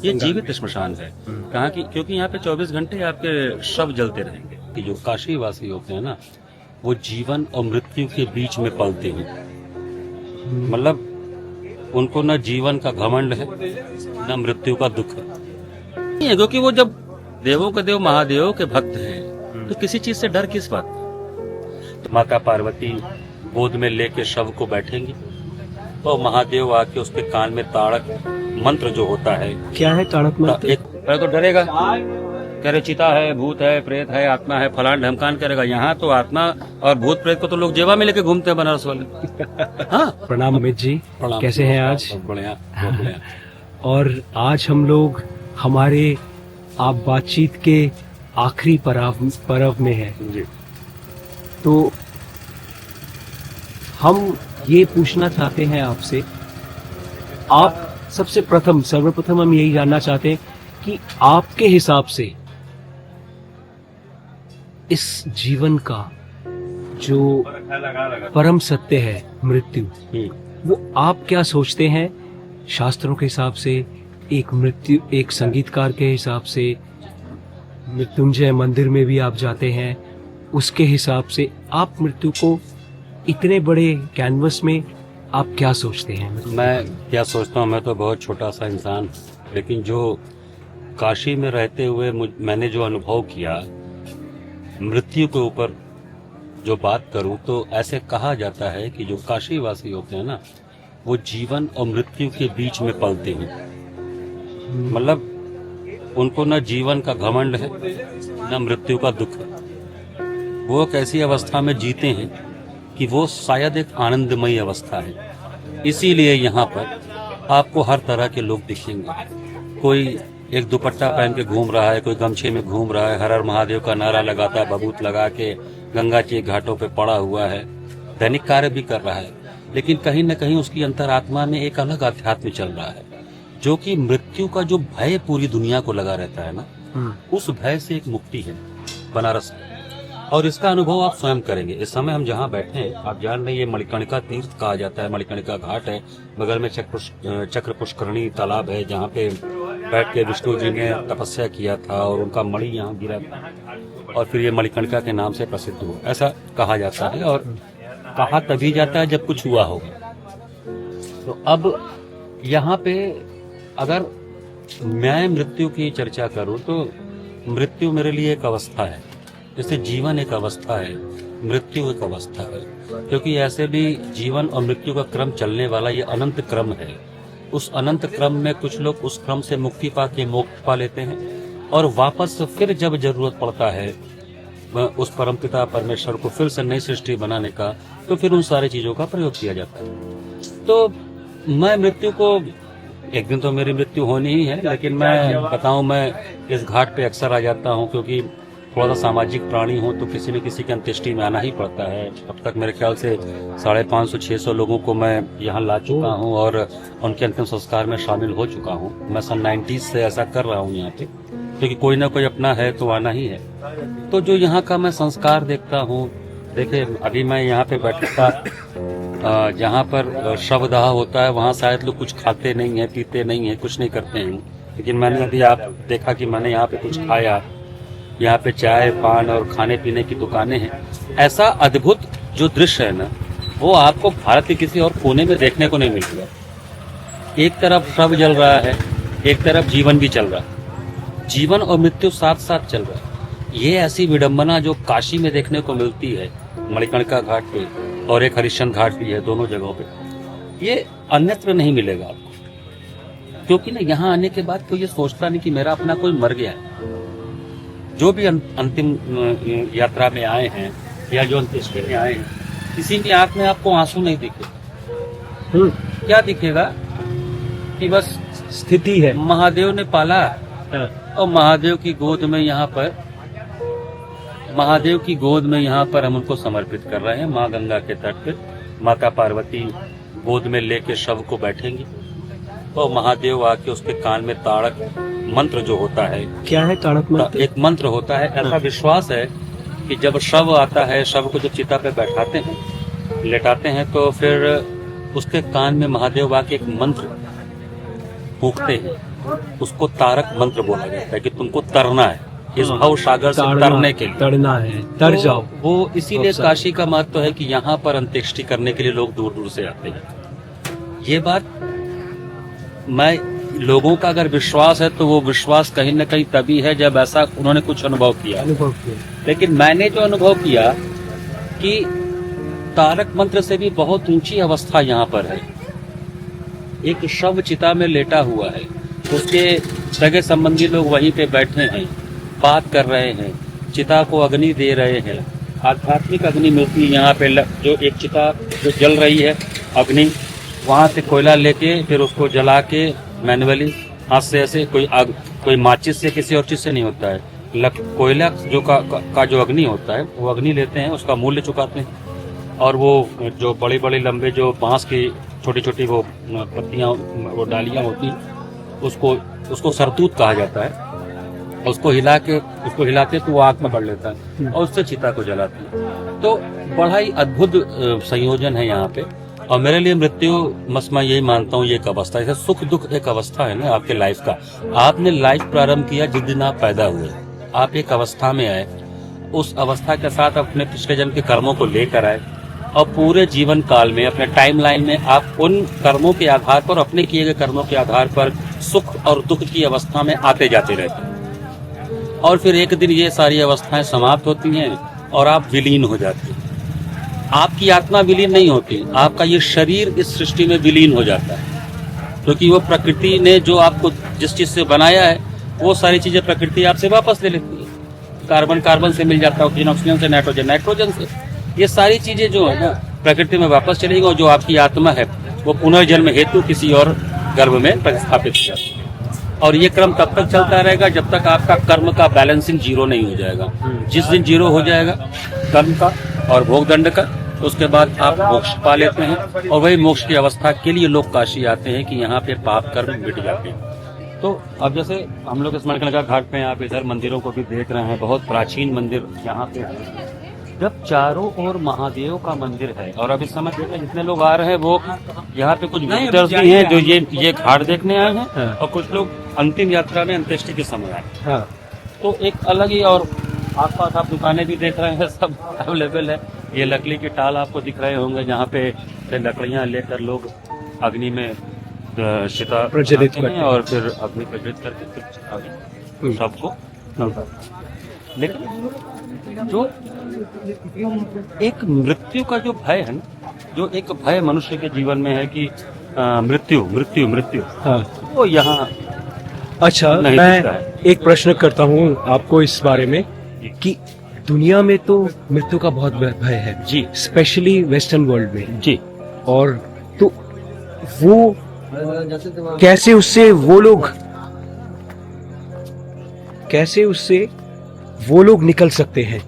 ये जीवित श्मशान है। कहाँ की? क्योंकि यहाँ पे 24 घंटे आपके शव जलते रहेंगे। कि जो काशी वासी होते हैं ना, वो जीवन और मृत्यु के बीच में पलते हैं। मतलब उनको न जीवन का घमंड है, न मृत्यु का दुख है। नहीं है, क्योंकि वो जब देवों के देव महादेव के भक्त हैं, तो किसी चीज से डर किस बात का? तो माता पार्वती गोद में लेके शव को बैठेंगी, तो महादेव आके उसके कान में ताड़क मंत्र जो होता है। क्या है ताड़क मंत्र? एक पहले तो डरेगा, कह रहे चिता है, भूत है, प्रेत है, आत्मा है, फलान ढमकान करेगा। यहाँ तो आत्मा और भूत प्रेत को तो लोग जेवा में लेके घूमते हैं बनारस वाले। हाँ, प्रणाम अमित जी, प्रणाम। कैसे हैं आज? बहुत बढ़िया, बहुत बढ़िया। और आज हम लोग हमारे आप बातचीत के आखिरी पर्व में हैं। जी। तो हम ये पूछना चाहते हैं आपसे, आप सर्वप्रथम हम यही जानना चाहते हैं कि आपके हिसाब से इस जीवन का जो परम सत्य है मृत्यु, वो आप क्या सोचते हैं? शास्त्रों के हिसाब से, एक संगीतकार के हिसाब से, मृत्युंजय मंदिर में भी आप जाते हैं, उसके हिसाब से आप मृत्यु को इतने बड़े कैनवस में आप क्या सोचते हैं? मैं क्या सोचता हूँ, मैं तो बहुत छोटा सा इंसान, लेकिन जो काशी में रहते हुए मैंने जो अनुभव किया मृत्यु के ऊपर जो बात करूं, तो ऐसे कहा जाता है कि जो काशी वासी होते हैं ना, वो जीवन और मृत्यु के बीच में पलते हैं। मतलब उनको न जीवन का घमंड है, न मृत्यु का दुख है। वो एक ऐसी अवस्था में जीते हैं कि वो शायद एक आनंदमयी अवस्था है। इसीलिए यहाँ पर आपको हर तरह के लोग दिखेंगे। कोई एक दुपट्टा पहन के घूम रहा है, कोई गमछे में घूम रहा है, हर हर महादेव का नारा लगाता है, बबूत लगा के गंगा जी घाटों पे पड़ा हुआ है, दैनिक कार्य भी कर रहा है, लेकिन कहीं न कहीं उसकी अंतरात्मा में एक अलग अध्यात्म चल रहा है, जो कि मृत्यु का जो भय पूरी दुनिया को लगा रहता है ना, उस भय से एक मुक्ति है बनारस में। और इसका अनुभव आप स्वयं करेंगे। इस समय हम जहाँ बैठे हैं, आप जान रहे हैं, ये मणिकर्णिका तीर्थ कहा जाता है, मणिकर्णिका घाट है, बगल में चक्र पुष्करणी तालाब है, जहाँ पे बैठ के विष्णु जी ने तपस्या किया था और उनका मणि यहाँ गिरा था, और फिर ये मणिकर्णिका के नाम से प्रसिद्ध हुआ, ऐसा कहा जाता है। और कहा तभी जाता है जब कुछ हुआ होगा। तो अब यहाँ पे अगर मैं मृत्यु की चर्चा करूँ, तो मृत्यु मेरे लिए एक अवस्था है, जैसे जीवन एक अवस्था है, मृत्यु एक अवस्था है। क्योंकि ऐसे भी जीवन और मृत्यु का क्रम चलने वाला ये अनंत क्रम है। उस अनंत क्रम में कुछ लोग उस क्रम से मुक्ति पा के मोक्ष पा लेते हैं, और वापस फिर जब जरूरत पड़ता है उस परमपिता परमेश्वर को फिर से नई सृष्टि बनाने का, तो फिर उन सारी चीजों का प्रयोग किया जाता है। तो मैं मृत्यु को, एक दिन तो मेरी मृत्यु होनी ही है, लेकिन मैं बताऊं, मैं इस घाट पे अक्सर आ जाता हूं, क्योंकि थोड़ा सा सामाजिक प्राणी हूँ, तो किसी न किसी की अंत्येष्टि में आना ही पड़ता है। अब तक मेरे ख्याल से 550-600 लोगों को मैं यहाँ ला चुका हूँ और उनके अंतिम संस्कार में शामिल हो चुका हूँ। मैं सन 90s से ऐसा कर रहा हूँ यहाँ पे, क्योंकि कोई ना कोई अपना है तो आना ही है। तो जो यहाँ का मैं संस्कार देखता हूँ, देखिए अभी मैं यहाँ पे बैठा, जहाँ पर शवदाह होता है, वहाँ शायद लोग कुछ खाते नहीं है, पीते नहीं है, कुछ नहीं करते हैं, लेकिन मैंने अभी आप देखा कि मैंने यहाँ पे कुछ खाया। यहाँ पे चाय पान और खाने पीने की दुकानें हैं। ऐसा अद्भुत जो दृश्य है ना, वो आपको भारत के किसी और कोने में देखने को नहीं मिलता। एक तरफ शव जल रहा है, एक तरफ जीवन भी चल रहा है, जीवन और मृत्यु साथ साथ चल रहा है। ये ऐसी विडंबना जो काशी में देखने को मिलती है, मणिकर्णिका घाट पे, और एक हरिश्चंद्र घाट भी है, दोनों जगहों पे, ये अन्यत्र नहीं मिलेगा आपको। क्योंकि ना यहाँ आने के बाद कोई ये सोचता नहीं कि मेरा अपना कोई मर गया है। जो भी अंतिम यात्रा में आए हैं या जो अंत्येष्टि में आए हैं, किसी की आंख में आपको आंसू नहीं दिखे। क्या दिखेगा कि बस स्थिति है, महादेव ने पाला, और महादेव की गोद में यहाँ पर हम उनको समर्पित कर रहे हैं। माँ गंगा के तट पे माता पार्वती गोद में लेके शव को बैठेंगी, तो महादेव आके उसके कान में ताड़क मंत्र जो होता है। क्या है ताड़क मंत्र? एक मंत्र होता है। ऐसा विश्वास है कि जब शव आता है, शव को जब चिता पे बैठाते हैं, लेटाते हैं, तो फिर उसके कान में महादेव आके एक मंत्र फूंकते हैं, उसको तारक मंत्र बोला जाता है कि तुमको तरना है इस भव सागर से तरने के लिए। तड़ना है, तर तो जाओ। वो इसीलिए अवसर। काशी का महत्व है कि यहाँ पर अंत्येष्टि करने के लिए लोग दूर दूर से आते हैं। ये बात मैं लोगों का अगर विश्वास है तो वो विश्वास कहीं ना कहीं तभी है जब ऐसा उन्होंने कुछ अनुभव किया। अनुभव किया। लेकिन मैंने जो अनुभव किया कि तारक मंत्र से भी बहुत ऊंची अवस्था यहाँ पर है। एक शव चिता में लेटा हुआ है, उसके सगे संबंधी लोग वहीं पे बैठे हैं, बात कर रहे हैं, चिता को अग्नि दे रहे हैं। आध्यात्मिक अग्नि मिलती है यहाँ पे, जो एक चिता जो जल रही है अग्नि, वहाँ से कोयला लेके फिर उसको जला के मैनुअली हाथ से ऐसे, कोई माचिस से किसी और चीज से नहीं होता है। कोयला जो का जो अग्नि होता है वो अग्नि लेते हैं, उसका मूल्य चुकाते हैं और वो जो बड़े बड़े लंबे जो बांस की छोटी छोटी वो पत्तियां, वो डालियां होती हैं, उसको सरतूत कहा जाता है। उसको हिलाते तो वो आग में बढ़ लेता है और उससे चिता को जलाती है। तो बड़ा ही अद्भुत संयोजन है यहाँ पे। और मेरे लिए मृत्यु मैं यही मानता हूँ, ये एक अवस्था है, जैसे सुख दुख एक अवस्था है ना आपके लाइफ का। आपने लाइफ प्रारंभ किया जिस दिन आप पैदा हुए, आप एक अवस्था में आए, उस अवस्था के साथ अपने पिछले जन्म के कर्मों को लेकर आए और पूरे जीवन काल में अपने टाइमलाइन में आप उन कर्मों के आधार पर, अपने किए गए कर्मों के आधार पर सुख और दुख की अवस्था में आते जाते रहते हैं। और फिर एक दिन ये सारी अवस्थाएं समाप्त होती हैं और आप विलीन हो जाते हैं। आपकी आत्मा विलीन नहीं होती, आपका ये शरीर इस सृष्टि में विलीन हो जाता है, क्योंकि वो प्रकृति ने जो आपको जिस चीज से बनाया है वो सारी चीजें प्रकृति आपसे वापस ले लेती है। कार्बन से मिल जाता है, ऑक्सीजन ऑक्सीजन से, नाइट्रोजन से, ये सारी चीजें जो है ना प्रकृति में वापस चलेगी। और जो आपकी आत्मा है वो पुनर्जन्म हेतु किसी और गर्भ में प्रतिस्थापित हो जाती है। और ये क्रम तब तक चलता रहेगा जब तक आपका कर्म का बैलेंसिंग जीरो नहीं हो जाएगा। जिस दिन जीरो हो जाएगा कर्म का और भोग दंड का, उसके बाद आप मोक्ष पा लेते हैं। और वही मोक्ष की अवस्था के लिए लोग काशी आते हैं कि यहाँ पे पाप कर्म मिट जाते हैं। तो अब जैसे हम लोग स्मरणगंगा घाट पे आप इधर मंदिरों को भी देख रहे हैं, बहुत प्राचीन मंदिर यहाँ पे है। जब चारों ओर महादेव का मंदिर है और अब इस समय देखें जितने लोग आ रहे हैं वो यहाँ पे कुछ विजिटर्स भी हैं जो ये घाट देखने आए हैं और कुछ लोग अंतिम यात्रा में अंत्येष्टि के समय आए। तो एक अलग ही, और आसपास आप दुकानें भी देख रहे हैं, सब अवेलेबल है। ये लकड़ी के टाल आपको दिख रहे होंगे जहाँ पे लकड़ियाँ लेकर लोग अग्नि में चिता प्रज्वलित करते हैं और फिर अग्नि प्रज्वलित करके फिर सबको। लेकिन जो एक मृत्यु का जो भय है ना, जो एक भय मनुष्य के जीवन में है कि मृत्यु मृत्यु मृत्यु, वो यहाँ अच्छा, नहीं मैं दिखता है। एक प्रश्न करता हूँ आपको इस बारे में कि दुनिया में तो मृत्यु का बहुत भय है जी, स्पेशली वेस्टर्न वर्ल्ड में जी। और तो वो कैसे उससे वो लोग निकल सकते हैं,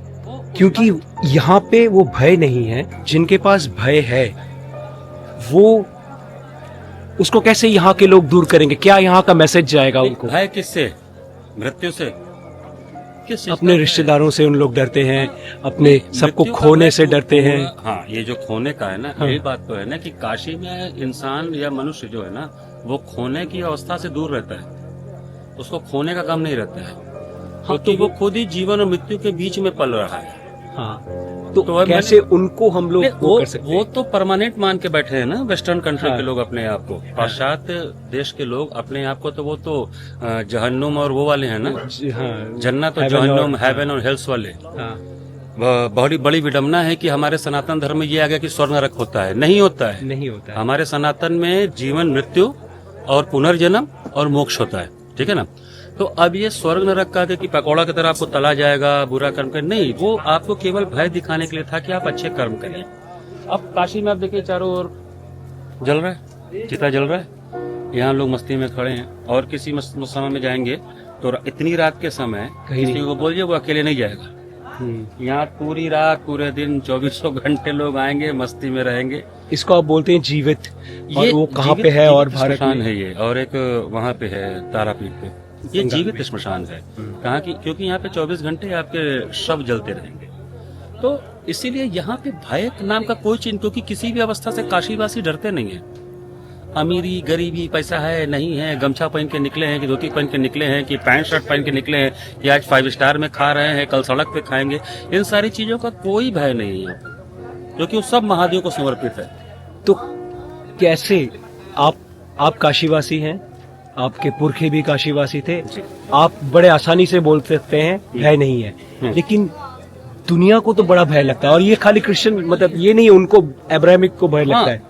क्योंकि यहाँ पे वो भय नहीं है। जिनके पास भय है वो उसको कैसे यहाँ के लोग दूर करेंगे? क्या यहाँ का मैसेज जाएगा उनको? भय किससे? मृत्यु से? किस चीज अपने का? रिश्तेदारों से उन लोग डरते हैं, अपने सबको मृत्यु का खोने भय से तो डरते हैं। हाँ, ये जो खोने का है ना, हाँ। ये बात तो है ना कि काशी में इंसान या मनुष्य जो है ना वो खोने की अवस्था से दूर रहता है, उसको खोने का काम नहीं रहता है। हाँ, क्योंकि वो खुद ही जीवन और मृत्यु के बीच में पल रहा है। हाँ, तो तो अब कैसे उनको हम लोग वो कर सकते वो हैं? तो परमानेंट मान के बैठे हैं ना वेस्टर्न कंट्री हाँ। के लोग अपने आप को, पाश्चात्य देश के लोग अपने आप को, तो वो तो जहन्नुम और वो वाले हैं ना, हाँ, जन्नत और Heaven और- जहन्नुम, हेवन और हेल्स वाले। हाँ, बहुत बड़ी विडम्बना है कि हमारे सनातन धर्म में ये आ गया कि स्वर्ग नरक होता है। नहीं होता है। नहीं होता है। हमारे सनातन में जीवन मृत्यु और पुनर्जन्म और मोक्ष होता है, ठीक है ना। तो अब ये स्वर्ग नरक का कि पकौड़ा की तरह आपको तला जाएगा बुरा कर्म कर, नहीं, वो आपको केवल भय दिखाने के लिए था कि आप अच्छे कर्म करें। अब काशी में आप देखिए चारों ओर जल रहा है, चिता जल रहा है, यहाँ लोग मस्ती में खड़े हैं। और किसी समय में जाएंगे तो इतनी रात के समय कहीं किसी को बोलिए वो अकेले नहीं जाएगा। यहाँ पूरी रात पूरे दिन 2400 घंटे लोग आएंगे, मस्ती में रहेंगे। इसको आप बोलते हैं जीवित। और वो कहाँ पे है? और भारत स्मशान में है ये, और एक वहाँ पे है तारापीठ पे, ये जीवित स्मशान है। कहाँ की? क्योंकि यहाँ पे 24 घंटे आपके शव जलते रहेंगे। तो इसीलिए यहाँ पे भय नाम का कोई चीज, क्योंकि किसी भी अवस्था से काशीवासी डरते नहीं है। अमीरी गरीबी पैसा है नहीं है, गमछा पहन के निकले हैं कि धोती पहन के निकले हैं कि पैंट शर्ट पहन के निकले हैं कि आज 5 स्टार में खा रहे हैं कल सड़क पे खाएंगे, इन सारी चीजों का कोई भय नहीं है, क्योंकि वो सब महादेव को समर्पित है। तो कैसे आप काशीवासी हैं, आपके पुरखे भी काशीवासी थे, आप बड़े आसानी से बोल सकते हैं भय नहीं है, लेकिन दुनिया को तो बड़ा भय लगता है। और ये खाली क्रिश्चियन, मतलब ये नहीं, उनको अब्राहमिक को भय लगता है,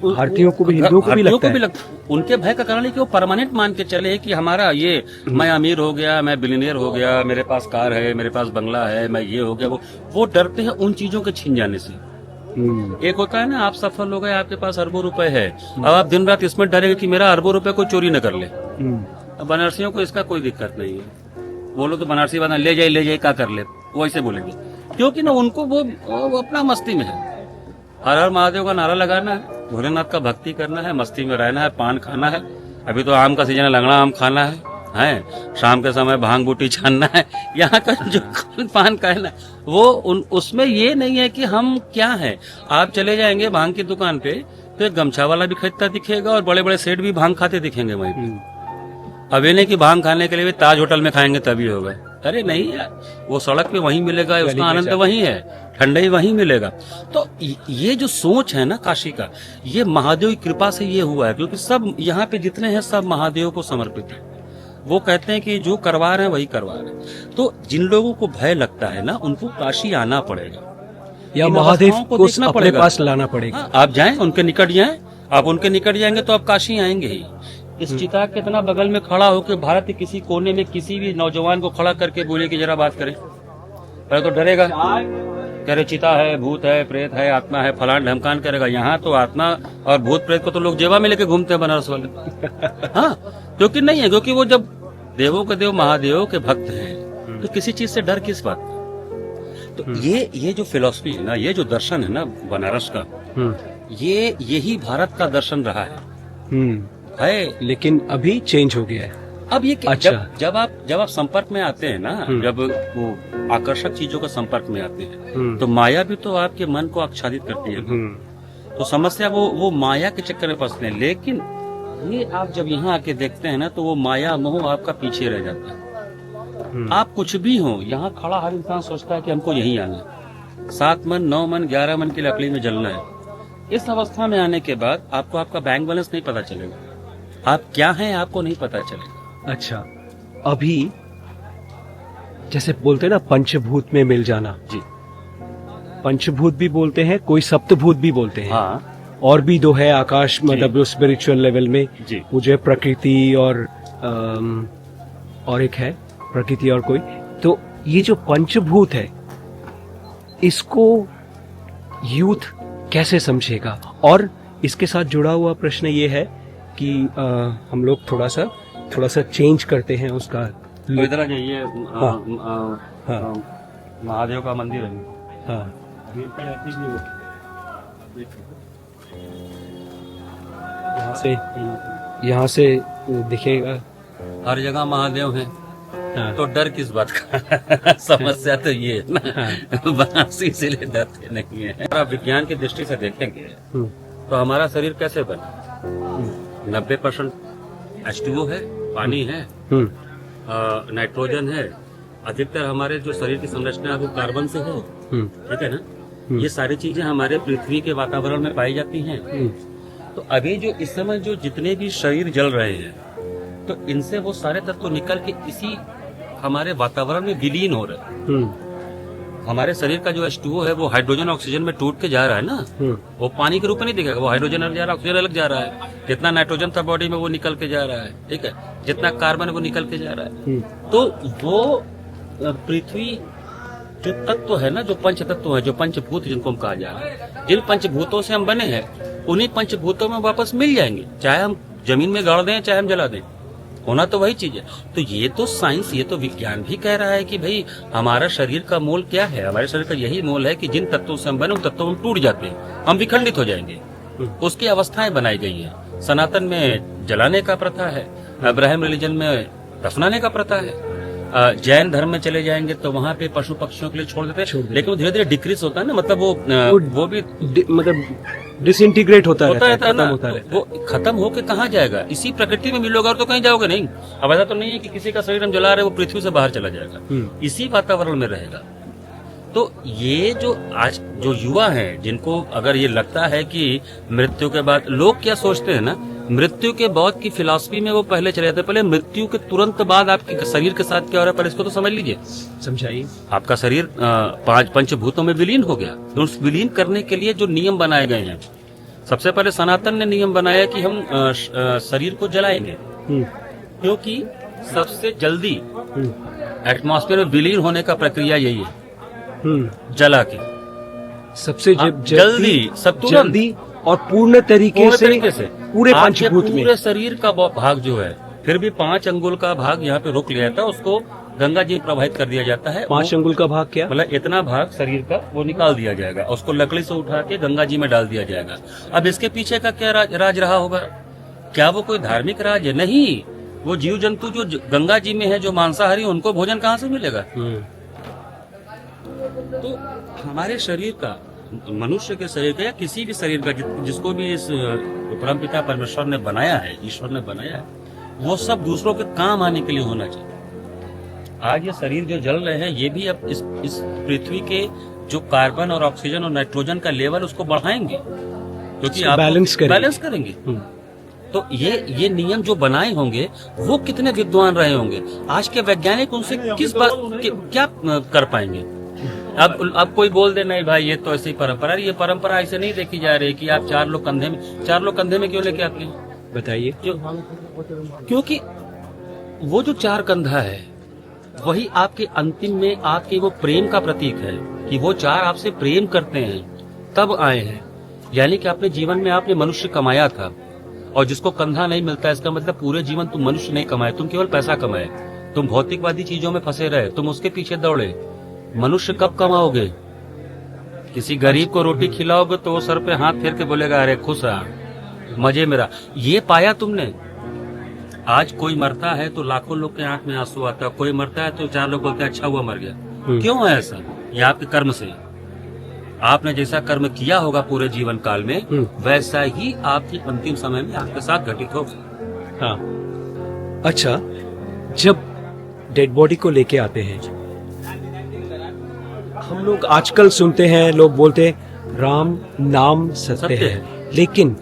भारतीयों को भी, हिंदुओं को भी लगता है। उनके भय का कारण है कि वो परमानेंट मान के चले कि हमारा ये, मैं अमीर हो गया, मैं बिलियनियर हो गया, मेरे पास कार है, मेरे पास बंगला है, मैं ये हो गया, वो डरते हैं उन चीजों के छिन जाने से। एक होता है ना, आप सफल हो गए, आपके पास अरबों रुपए है, अब आप दिन रात इसमें डरेंगे कि मेरा अरबों रुपए कोई चोरी न कर ले। अब बनारसियों को इसका कोई दिक्कत नहीं है, बोलो तो बनारसी बना ले जाए क्या कर ले, वो ऐसे बोलेंगे, क्योंकि ना उनको वो अपना मस्ती में है। हर हर महादेव का नारा लगाना है, भोलेनाथ का भक्ति करना है, मस्ती में रहना है, पान खाना है, अभी तो आम का सीजन है, लंगड़ा आम खाना है, शाम के समय भांग बूटी छानना है। यहाँ का जो पान का है ना, वो उसमें ये नहीं है कि हम क्या है। आप चले जाएंगे भांग की दुकान पे तो एक गमछा वाला भी खरीदता दिखेगा और बड़े बड़े सेठ भी भांग खाते दिखेंगे वहीं पे। अब ये नहीं कि भांग खाने के लिए भी ताज होटल में खाएंगे तभी होगा, अरे नहीं यार, वो सड़क पे वहीं मिलेगा, उसका आनंद वहीं है, ठंडाई वहीं मिलेगा। तो ये जो सोच है ना काशी का, ये महादेव की कृपा से ये हुआ है, क्योंकि सब यहाँ पे जितने हैं सब महादेव को समर्पित है। वो कहते हैं कि जो करवा रहे हैं वही करवा रहे हैं। तो जिन लोगों को भय लगता है ना, उनको काशी आना पड़ेगा या महादेव को अपने पास लाना पड़ेगा। हाँ, आप जाएं, उनके निकट जाएं, आप उनके निकट जाएंगे तो आप काशी आएंगे ही। इस चिता के इतना बगल में खड़ा होकर भारत के किसी कोने में किसी भी नौजवान को खड़ा करके बोले कि जरा बात करें, पहले तो डरेगा, कह रहे चिता है, भूत है, प्रेत है, आत्मा है, फलान ढमकान करेगा। यहाँ तो आत्मा और भूत प्रेत को तो लोग जेवा में लेके घूमते हैं बनारस वाले। हाँ, क्योंकि नहीं है, क्योंकि वो जब देवों के देव महादेव के भक्त हैं तो किसी चीज से डर किस बात का। तो ये जो फिलॉसफी है ना, ये जो दर्शन है ना बनारस का, यही भारत का दर्शन रहा है, लेकिन अभी चेंज हो गया है। अब ये अच्छा। जब आप संपर्क में आते हैं ना, जब वो आकर्षक चीजों के संपर्क में आते हैं तो माया भी तो आपके मन को आच्छादित करती है। तो समस्या वो माया के चक्कर में फंसते हैं। लेकिन ये आप जब यहाँ आके देखते हैं ना, तो वो माया मोह आपका पीछे रह जाता है। आप कुछ भी हो, यहाँ खड़ा हर इंसान सोचता है कि हमको यहीं आना है, 7 मन 9 मन 11 मन की लकड़ी में जलना है। इस अवस्था में आने के बाद आपको आपका बैंक बैलेंस नहीं पता चलेगा, आप क्या हैं आपको नहीं पता चलेगा। अच्छा, अभी जैसे बोलते हैं ना पंचभूत में मिल जाना, जी, पंचभूत भी बोलते हैं, कोई सप्तभूत भी बोलते हैं। हाँ, और भी दो है आकाश, मतलब जो स्पिरिचुअल लेवल में जी, वो जो है प्रकृति और एक है प्रकृति और कोई। तो ये जो पंचभूत है, इसको यूथ कैसे समझेगा? और इसके साथ जुड़ा हुआ प्रश्न ये है कि हम लोग थोड़ा सा चेंज करते हैं उसका। तो इधर आ जाइए, महादेव का मंदिर है। हाँ, यहाँ से दिखेगा हर जगह महादेव है। हाँ। तो डर किस बात का? समस्या तो ये है ना, बनारसी इसीलिए डरते नहीं है। अगर आप विज्ञान की दृष्टि से देखेंगे तो हमारा शरीर कैसे बना? 90% H2O है, पानी है, नाइट्रोजन है, अधिकतर हमारे जो शरीर की संरचना है वो कार्बन से है, ठीक है ना। ये सारी चीजें हमारे पृथ्वी के वातावरण में पाई जाती हैं। तो अभी जो इस समय जो जितने भी शरीर जल रहे हैं, तो इनसे वो सारे तत्व निकल के इसी हमारे वातावरण में विलीन हो रहे हैं। हमारे शरीर का जो H2O है वो हाइड्रोजन ऑक्सीजन में टूट के जा रहा है ना, वो पानी के रूप में नहीं दिखेगा, वो हाइड्रोजन अलग जा रहा है, ऑक्सीजन अलग जा रहा है। जितना नाइट्रोजन था बॉडी में वो निकल के जा रहा है, ठीक है, जितना कार्बन है वो निकल के जा रहा है। तो वो पृथ्वी जो तत्व है ना, जो पंच तत्व है, जो पंचभूत जिनको हम कहा जा रहा है, जिन पंचभूतों से हम बने हैं, उन्हीं पंचभूतों में वापस मिल जाएंगे, चाहे हम जमीन में गाड़ दें चाहे हम जला दें, होना तो वही चीज है। तो ये तो साइंस, ये तो विज्ञान भी कह रहा है कि भाई हमारा शरीर का मोल क्या है? हमारे शरीर का यही मोल है कि जिन तत्वों से हम बने उन तत्वों में टूट जाते हैं, हम विखंडित हो जाएंगे। उसकी अवस्थाएं बनाई गई हैं। सनातन में जलाने का प्रथा है, अब्राहम रिलीजन में दफनाने का प्रथा है। जैन धर्म में चले जाएंगे तो वहाँ पे पशु पक्षियों के लिए छोड़ देते हैं, लेकिन वो धीरे धीरे डिक्रीज होता है ना, मतलब वो भी मतलब डिसइंटीग्रेट होता होता रहता रहता है है, ना, होता रहता वो खत्म होके कहाँ जाएगा? इसी प्रकृति में मिलोगे और तो कहीं जाओगे नहीं। अब ऐसा तो नहीं है कि किसी का शरीर हम जला रहे वो पृथ्वी से बाहर चला जाएगा, इसी वातावरण में रहेगा। तो ये जो आज जो युवा हैं, जिनको अगर ये लगता है कि मृत्यु के बाद, लोग क्या सोचते हैं ना, मृत्यु के बाद की फिलॉसफी में वो पहले चले जाते हैं, पहले मृत्यु के तुरंत बाद आपके शरीर के साथ क्या हो रहा है, पर इसको तो समझ लीजिए। है। समझाइए। आपका शरीर 5 पंचभूतों में विलीन हो गया, तो उस विलीन करने के लिए जो नियम बनाए गए हैं, सबसे पहले सनातन ने नियम बनाया कि हम शरीर को जलाएंगे, क्योंकि सबसे जल्दी एटमॉस्फेयर में विलीन होने का प्रक्रिया यही है, जला के सबसे जल्दी, सब तुरंत, जल्दी और पूर्ण तरीके से पूरे आपके पंचभूत में पूरे शरीर का भाग जो है, फिर भी 5 अंगुल का भाग यहाँ पे रोक लिया जाता है, उसको गंगा जी में प्रवाहित कर दिया जाता है। 5 अंगुल का भाग क्या? मतलब इतना भाग शरीर का वो निकाल दिया जाएगा, उसको लकड़ी से उठा के गंगा जी में डाल दिया जाएगा। अब इसके पीछे का क्या राज रहा होगा? क्या वो कोई धार्मिक राज है? नहीं, वो जीव जंतु जो गंगा जी में है, जो मांसाहारी, उनको भोजन कहाँ से मिलेगा? तो हमारे शरीर का, मनुष्य के शरीर का या किसी भी शरीर का, जिसको भी इस परमपिता परमेश्वर ने बनाया है, ईश्वर ने बनाया है, वो सब दूसरों के काम आने के लिए होना चाहिए। आज ये शरीर जो जल रहे हैं, ये भी अब इस पृथ्वी के जो कार्बन और ऑक्सीजन और नाइट्रोजन का लेवल, उसको बढ़ाएंगे, क्योंकि आप बैलेंस करेंगे। तो ये नियम जो बनाए होंगे, वो कितने विद्वान रहे होंगे, आज के वैज्ञानिक उनसे किस बात क्या कर पाएंगे? अब कोई बोल दे नहीं भाई ये तो ऐसी परंपरा, ये परंपरा ऐसे नहीं देखी जा रही कि आप 4 लोग कंधे में क्यों लेके आते हैं? बताइए। क्योंकि वो जो 4 कंधा है, वही आपके अंतिम में आपके वो प्रेम का प्रतीक है, कि वो 4 आपसे प्रेम करते हैं, तब आए हैं। यानी कि अपने जीवन में आपने मनुष्य कमाया था, और जिसको कंधा नहीं मिलता, इसका मतलब पूरे जीवन तुम मनुष्य नहीं कमाए, तुम केवल पैसा कमाए, तुम भौतिकवादी चीजों में फंसे रहे, तुम उसके पीछे दौड़े। मनुष्य कब कमाओगे? किसी गरीब को रोटी खिलाओगे तो वो सर पे हाथ फेर के बोलेगा अरे खुश रहा, मजे मेरा। ये पाया तुमने? आज कोई मरता है तो लाखों लोग के आंख में आंसू आता है, कोई मरता है तो 4 लोग बोलते हैं अच्छा हुआ मर गया। क्यों है ऐसा? ये आपके कर्म से, आपने जैसा कर्म किया होगा पूरे जीवन काल में, वैसा ही आपकी अंतिम समय में आपके साथ घटित होगा। हाँ। अच्छा, जब डेड बॉडी को लेके आते हैं, हम लोग आजकल सुनते हैं, लोग बोलते हैं राम नाम सत्य है, लेकिन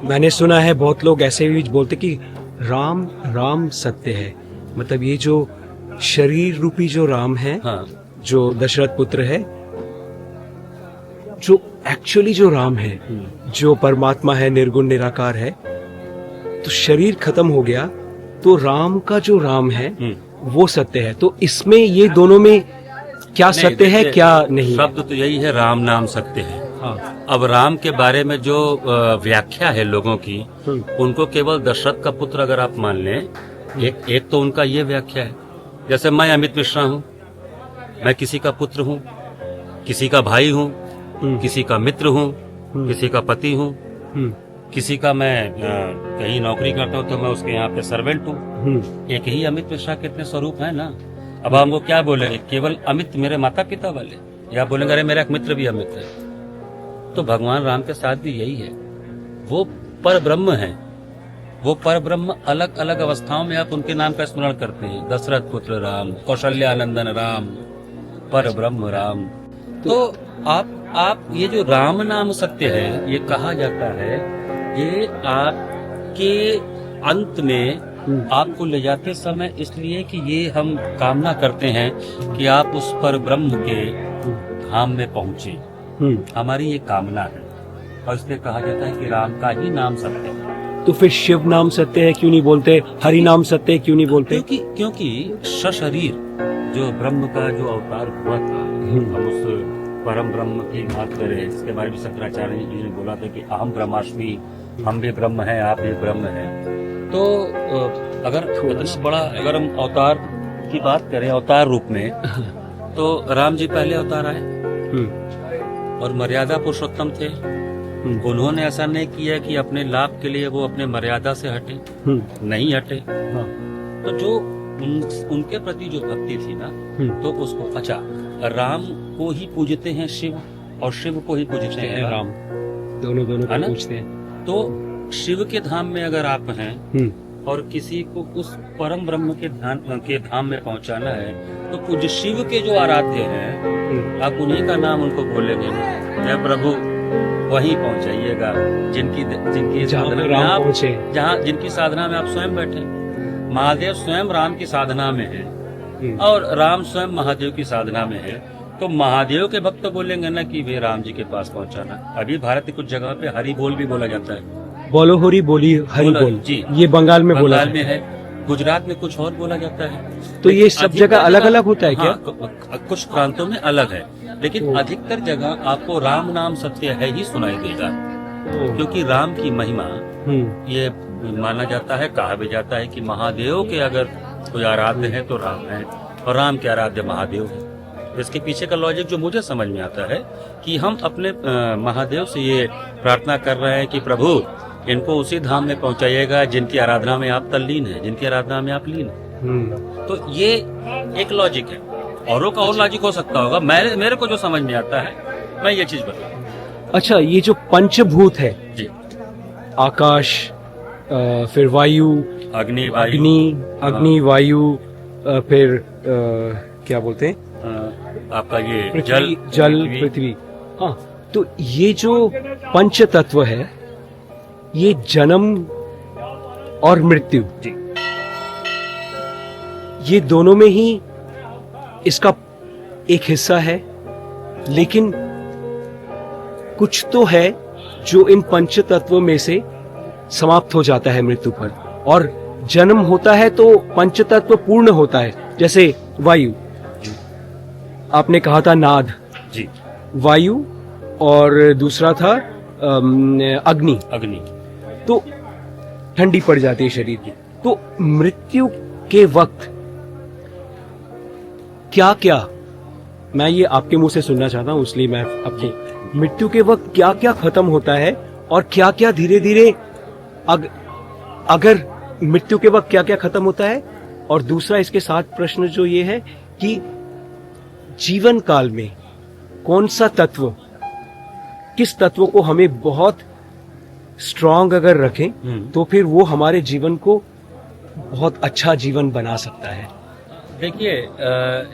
मैंने सुना है बहुत लोग ऐसे भी बोलते कि राम राम सत्य है। मतलब ये जो शरीर रूपी जो राम है, हाँ। जो दशरथ पुत्र है, जो एक्चुअली जो राम है, जो परमात्मा है, निर्गुण निराकार है, तो शरीर खत्म हो गया तो राम का जो राम है वो सत्य है। तो इसमें ये दोनों में क्या सत्य है क्या नहीं? शब्द तो यही है, राम नाम सत्य है। हाँ। अब राम के बारे में जो व्याख्या है लोगों की, उनको केवल दशरथ का पुत्र अगर आप मान लें, एक तो उनका ये व्याख्या है, जैसे मैं अमित मिश्रा हूँ, मैं किसी का पुत्र हूँ, किसी का भाई हूँ, किसी का मित्र हूँ, किसी का पति हूँ, किसी का मैं कहीं नौकरी करता हूँ तो मैं उसके यहाँ पे सर्वेंट हूँ। एक ही अमित मिश्रा के इतने स्वरूप है ना। अब हमको क्या बोलेंगे? केवल अमित मेरे माता पिता वाले, या बोलेंगे अरे मेरा एक मित्र भी अमित है। तो भगवान राम के साथ भी यही है, वो पर ब्रह्म है। वो पर ब्रह्म अलग अलग अवस्थाओं में आप उनके नाम का स्मरण करते हैं, दशरथ पुत्र राम, कौशल्यानंदन राम, पर ब्रह्म राम। तो आप ये जो राम नाम सत्य है, ये कहा जाता है, ये आपके अंत में आपको ले जाते समय इसलिए कि ये हम कामना करते हैं कि आप उस पर ब्रह्म के धाम में पहुंचे। हमारी ये कामना है, और इसलिए कहा जाता है कि राम का ही नाम सत्य है। तो फिर शिव नाम सत्य है क्यों नहीं बोलते? हरि नाम सत्य है क्यों नहीं बोलते? क्योंकि सशरीर जो ब्रह्म का जो अवतार हुआ था, हम उस परम ब्रह्म की बात करें, इसके बारे में शंकराचार्य जी ने बोला था कि अहम ब्रह्मास्मि, हम भी ब्रह्म है, आप भी ब्रह्म है। तो अगर इतना बड़ा अगर हम अवतार की बात करें, अवतार रूप में, तो राम जी पहले अवतार आए और मर्यादा पुरुषोत्तम थे। उन्होंने ऐसा नहीं किया कि अपने लाभ के लिए वो अपने मर्यादा से हटे, नहीं हटे। तो जो उनके प्रति जो भक्ति थी ना, तो उसको अच्छा, राम को ही पूजते हैं शिव और शिव को ही पूजते हैं राम, दोनों है को ना? पूछते हैं। तो शिव के धाम में अगर आप हैं और किसी को उस परम ब्रह्म के धाम में पहुंचाना है, तो पूज्य शिव के जो आराध्य हैं, आप उन्हीं का नाम उनको बोलेंगे, जय प्रभु वहीं पहुंचाइएगा जिनकी जहाँ पे साधना में राम आप, पहुंचे। जहाँ जिनकी साधना में आप स्वयं बैठे। महादेव स्वयं राम की साधना में है और राम स्वयं महादेव की साधना में है, तो महादेव के भक्त बोलेंगे ना कि वे राम जी के पास पहुंचाना। अभी भारत की कुछ जगह पे हरि बोल भी बोला जाता है, बोलो हरि बोली हरि बोल जी, ये बंगाल में बोला बंगाल में है, गुजरात में कुछ और बोला जाता है। तो ये सब जगह अलग अलग होता है क्या? हाँ, कुछ प्रांतों में अलग है, लेकिन अधिकतर जगह आपको राम नाम सत्य है ही सुनाई देगा, क्योंकि राम की महिमा ये माना जाता है, कहा भी जाता है कि महादेव के अगर कोई आराध्य है तो राम है और राम के आराध्य महादेव है। इसके पीछे का लॉजिक जो मुझे समझ में आता है कि हम अपने महादेव से ये प्रार्थना कर रहे हैं कि प्रभु इनको उसी धाम में पहुंचाइएगा जिनकी आराधना में आप तल्लीन है, जिनकी आराधना में आप लीन है। तो ये एक लॉजिक है, औरों का और लॉजिक हो सकता होगा, मेरे को जो समझ में आता है मैं ये चीज बताऊं। अच्छा, ये जो पंचभूत है जी, आकाश, फिर वायु, अग्नि वायु, फिर क्या बोलते हैं, आपका ये पृथ्वी, जल पृथ्वी। हाँ, तो ये जो पंच तत्व है, ये जन्म और मृत्यु जी, ये दोनों में ही इसका एक हिस्सा है, लेकिन कुछ तो है जो इन पंच तत्वों में से समाप्त हो जाता है मृत्यु पर, और जन्म होता है तो पंच तत्व पूर्ण होता है। जैसे वायु, आपने कहा था नाद जी, वायु, और दूसरा था अग्नि, तो ठंडी पड़ जाती है शरीर की। तो मृत्यु के वक्त क्या क्या, मैं ये आपके मुंह से सुनना चाहता हूं, इसलिए मैं आपको, मृत्यु के वक्त क्या क्या खत्म होता है और क्या क्या धीरे धीरे, अगर मृत्यु के वक्त क्या क्या खत्म होता है, और दूसरा इसके साथ प्रश्न जो ये है कि जीवन काल में कौन सा तत्व, किस तत्व को हमें बहुत स्ट्रांग अगर रखें तो फिर वो हमारे जीवन को बहुत अच्छा जीवन बना सकता है। देखिए,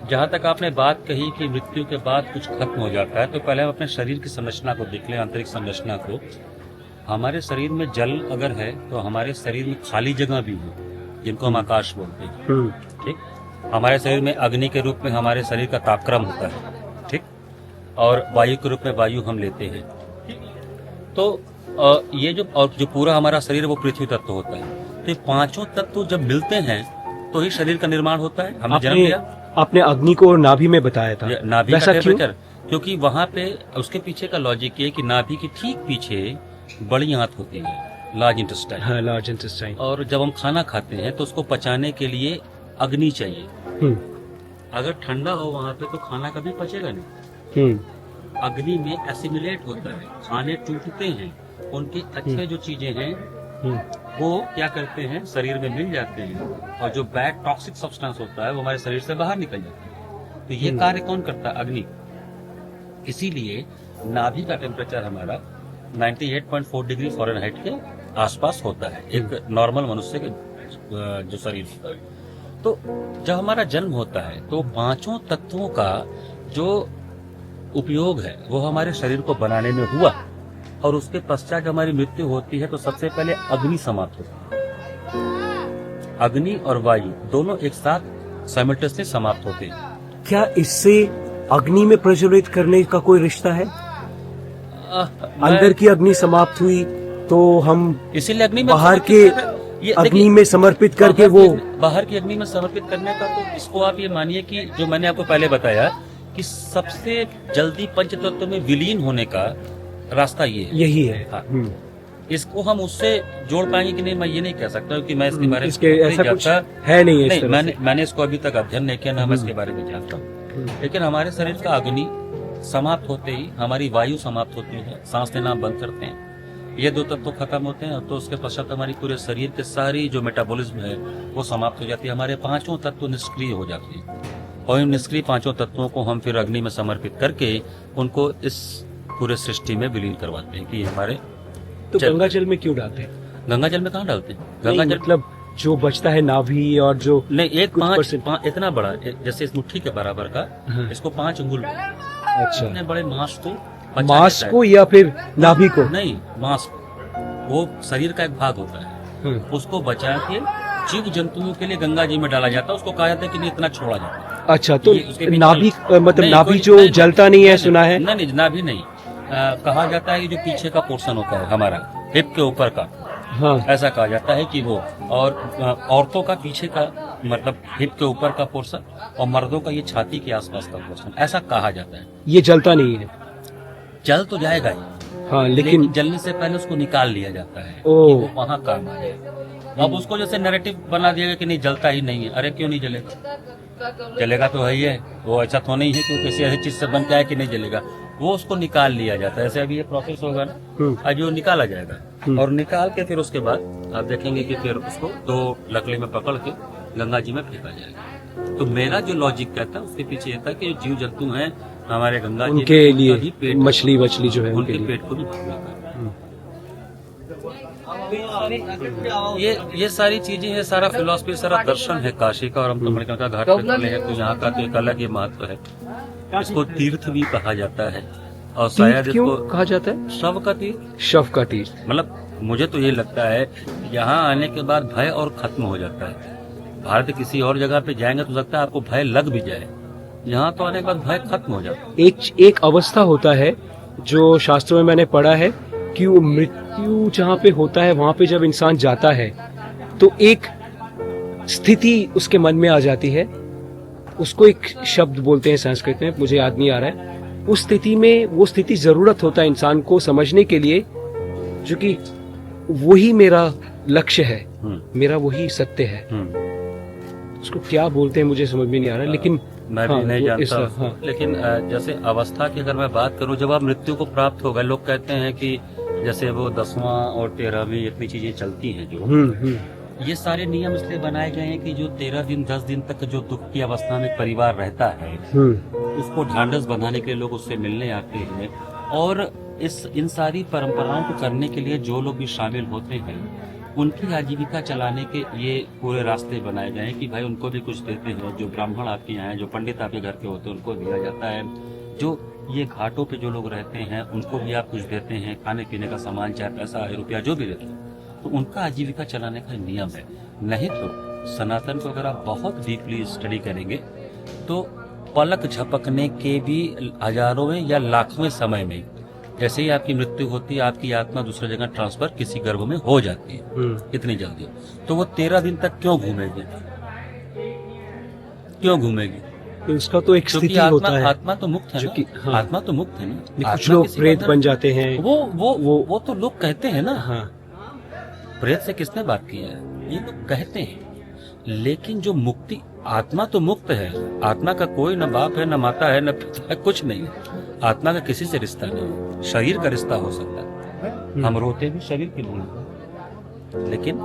जहाँ तक आपने बात कही कि मृत्यु के बाद कुछ खत्म हो जाता है, तो पहले हम अपने शरीर की संरचना को देख लें, आंतरिक संरचना को। हमारे शरीर में जल अगर है तो हमारे शरीर में खाली जगह भी है, जिनको हम आकाश बोलते हैं, ठीक। हमारे शरीर में अग्नि के रूप में हमारे शरीर का तापक्रम होता है, ठीक, और वायु के रूप में वायु हम लेते हैं। तो ये जो पूरा हमारा शरीर है वो पृथ्वी तत्व होता है। तो ये पांचों तत्व जब मिलते हैं तो ही शरीर का निर्माण होता है। हमने जन्म लिया, आपने अग्नि को नाभि में बताया था, नाभि का टेम्परेचर, क्योंकि वहां पे उसके पीछे का लॉजिक ये कि नाभि के ठीक पीछे बड़ी आंत होती है, लार्ज इंटेस्टाइन। हाँ, लार्ज इंटेस्टाइन। और जब हम खाना खाते हैं तो उसको पचाने के लिए अग्नि चाहिए। अगर ठंडा हो वहां पे तो खाना कभी पचेगा नहीं। अग्नि में एसिमिलेट होता है, खाने टूटते हैं, उनकी अच्छे जो चीजें हैं वो क्या करते हैं, शरीर में मिल जाते हैं, और जो बैड टॉक्सिक सब्सटेंस होता है वो हमारे शरीर से बाहर निकल जाता है। तो ये कार्य कौन करता है? अग्नि। इसीलिए नाभि का टेम्परेचर हमारा 98.4 डिग्री फ़ारेनहाइट के आसपास होता है, एक नॉर्मल मनुष्य के जो शरीर होता है। तो जब हमारा जन्म होता है तो पांचों तत्वों का जो उपयोग है वो हमारे शरीर को बनाने में हुआ, और उसके पश्चात जब हमारी मृत्यु होती है तो सबसे पहले अग्नि समाप्त होती है। अग्नि और वायु दोनों एक साथ साइमल्टेनियसली समाप्त होते हैं। क्या इससे अग्नि में प्रज्वलित करने का कोई रिश्ता है? अंदर की अग्नि समाप्त हुई तो हम इसीलिए अग्नि में बाहर के अग्नि में समर्पित करके वो बाहर की अग्नि में समर्पित करने का, तो इसको आप ये मानिए कि जो मैंने आपको पहले बताया कि सबसे जल्दी पंचतत्व में विलीन होने का रास्ता यही है। हाँ। इसको हम उससे जोड़ पाएंगे कि नहीं, मैं ये नहीं कह सकता क्योंकि मैं इसके बारे में ऐसा कुछ है नहीं, मैंने इसको अभी तक अध्ययन नहीं किया, ना मैं इसके बारे में जानता हूँ। लेकिन हमारे शरीर का अग्नि समाप्त होते ही हमारी वायु समाप्त होती है, सांस लेना बंद करते हैं, ये दो तत्व खत्म होते हैं तो उसके पश्चात हमारी पूरे शरीर के सारी जो मेटाबॉलिज्म है वो समाप्त हो जाती है, हमारे पांचों तत्व निष्क्रिय हो जाते हैं और इन निष्क्रिय पांचों तत्वों को हम फिर अग्नि में समर्पित करके उनको इस पूरे सृष्टि में विलीन करवाते हैं कि हमारे तो चल- गंगा जल में क्यों डालते हैं? गंगा जल में कहाँ डालते हैं? नहीं, गंगा जल मतलब जो बचता है नाभि और जो नहीं, एक कुछ पांच परसेंट। इतना बड़ा जैसे इस मुट्ठी के बराबर का, हाँ। इसको 5 अंगुल अच्छा, इतने बड़े मांस को बचा मांस लेता को या फिर नाभि को? है। नहीं, मांस को, वो शरीर का एक भाग होता है, हाँ। उसको बचा के जीव जंतुओं के लिए गंगा जी में डाला जाता है। उसको कहा जाता है कि नहीं इतना छोड़ा जाता है। अच्छा, तो ये उसके पीछे- नाभि मतलब नहीं, नाभि कोई- जो नहीं, जलता नहीं है, सुना है? नहीं नहीं, नाभि नहीं, कहा जाता है कि जो पीछे का पोर्शन होता है हमारा हिप के ऊपर का, हाँ। ऐसा कहा जाता है कि वो, और औरतों का पीछे का मतलब हिप के ऊपर का पोर्शन और मर्दों का ये छाती के आसपास का पोर्शन, ऐसा कहा जाता है। ये जलता नहीं है? जल तो जाएगा ही, हाँ, लेकिन लेकिन जलने से पहले उसको निकाल लिया जाता है कि ओ। वो वहां काम आ जाए। अब उसको जैसे नैरेटिव बना दिया गया कि नहीं जलता ही नहीं है। अरे क्यों नहीं जलेगा? जलेगा तो है ही है, वो ऐसा तो नहीं है कि किसी ऐसी चीज से बन के आए कि नहीं जलेगा। वो उसको निकाल लिया जाता है। ऐसे अभी ये प्रोसेस होगा ना, अभी वो निकाला जाएगा और निकाल के फिर उसके बाद आप देखेंगे कि फिर उसको 2 लकड़ी में पकड़ के गंगा जी में फेंका जाएगा। तो मेरा जो लॉजिक कहता है उसके पीछे ये था कि जो जीव जंतु हैं हमारे गंगा जी में, उनके उनका भी लिए पेट, मछली वछली जो है उनके उनके लिए। पेट को भी भरना था। ये सारी चीजें हैं, सारा फिलॉसफी, सारा दर्शन है काशी का। और हम तो मणिकर्णिका घाट पे खड़े हैं तो यहाँ का तो एक अलग ही महत्व है। इसको तीर्थ भी कहा जाता है और शायद तीर्थ क्यों इसको कहा जाता है? शव का तीर्थ, शव का तीर्थ। मतलब मुझे तो ये लगता है यहाँ आने के बाद भय और खत्म हो जाता है। भारत किसी और जगह पे जाएंगे तो लगता है आपको भय लग भी जाए, यहाँ तो आने के बाद भय खत्म हो जाता है। एक अवस्था होता है जो शास्त्रों में मैंने पढ़ा है कि वो मृत्यु जहाँ पे होता है वहां पे जब इंसान जाता है तो एक स्थिति उसके मन में आ जाती है। उसको एक शब्द बोलते हैं संस्कृत में, मुझे याद नहीं आ रहा है। उस स्थिति में, वो स्थिति जरूरत होता है इंसान को समझने के लिए, जो कि वही मेरा लक्ष्य है, मेरा वही सत्य है। उसको क्या बोलते हैं मुझे समझ में नहीं आ रहा, लेकिन मैं भी हाँ, नहीं वो जानता इसका, उसको। हाँ। लेकिन जैसे अवस्था की अगर मैं बात करूं, जब आप मृत्यु को प्राप्त हो गए, लोग कहते हैं कि जैसे वो 10वां और 13वीं इतनी चीजें चलती हैं जो, ये सारे नियम इसलिए बनाए गए हैं कि जो 13 दिन 10 दिन तक जो दुख की अवस्था में परिवार रहता है उसको ढांढस बंधाने के लिए लोग उससे मिलने आते हैं। और इन सारी परंपराओं को करने के लिए जो लोग भी शामिल होते हैं उनकी आजीविका चलाने के ये पूरे रास्ते बनाए गए हैं कि भाई उनको भी कुछ देते हैं। जो ब्राह्मण आपके यहाँ हैं, जो पंडित आपके घर के होते हैं, उनको दिया जाता है। जो ये घाटों पे जो लोग रहते हैं उनको भी आप कुछ देते हैं, खाने पीने का सामान, चाहे पैसा रुपया जो भी देते हैं, तो उनका आजीविका चलाने का नियम है। नहीं तो सनातन को अगर आप बहुत डीपली स्टडी करेंगे तो पलक झपकने के भी हजारों या लाखों समय में जैसे ही आपकी मृत्यु होती है, आपकी आत्मा दूसरी जगह ट्रांसफर किसी गर्भ में हो जाती है इतनी जल्दी। तो वो 13 दिन तक क्यों घूमेगी? क्यों घूमेगी? तो उसका तो एक क्योंकि स्थिति होता है। आत्मा तो मुक्त है जो ना, कि- हाँ। आत्मा तो मुक्त है ना। कुछ आत्मा लोग किसी प्रेत बंधन- बन जाते हैं। वो तो लोग कहते हैं ना। हाँ, प्रेत से किसने बात की है? ये लोग कहते हैं। लेकिन जो मुक्ति, आत्मा तो मुक्त है। आत्मा का कोई न बाप है, न माता है, न पिता है, कुछ नहीं है। आत्मा का किसी से रिश्ता नहीं है। शरीर का रिश्ता हो सकता है। हम रोते भी शरीर के लिए, लेकिन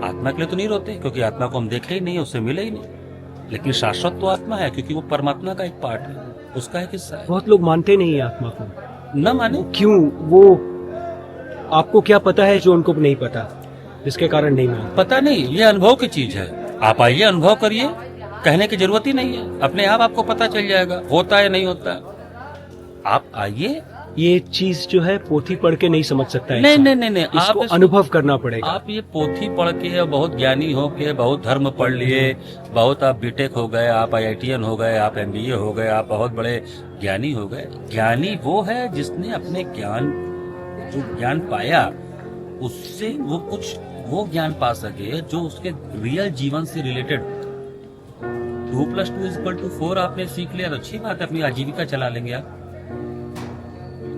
आत्मा के लिए तो नहीं रोते, क्योंकि आत्मा को हम देखे ही नहीं, उससे मिले ही नहीं। लेकिन शाश्वत तो आत्मा है, क्योंकि वो परमात्मा का एक पार्ट है, उसका एक हिस्सा है। बहुत लोग मानते नहीं है आत्मा को। न माने क्यों? वो आपको क्या पता है जो उनको नहीं पता, जिसके कारण नहीं मानते? पता नहीं, ये अनुभव की चीज है। आप आइए, अनुभव करिए, कहने की जरूरत ही नहीं है। अपने आप आपको पता चल जाएगा होता है नहीं होता। आप आइए। ये चीज जो है पोथी पढ़ के नहीं समझ सकता है नहीं इंसान। नहीं नहीं नहीं, इसको आप अनुभव करना पड़ेगा। आप ये पोथी पढ़ के, बहुत ज्ञानी हो के, बहुत धर्म पढ़ लिए, बहुत आप बीटेक हो गए, आप IITN हो गए, आप MBA हो गए, आप बहुत बड़े ज्ञानी हो गए। ज्ञानी वो है जिसने अपने ज्ञान, जो ज्ञान पाया उससे वो ज्ञान पा सके जो उसके रियल जीवन से रिलेटेड। 2+2=4 आपने सीख लिया तो अच्छी बात है, अपनी आजीविका चला लेंगे आप।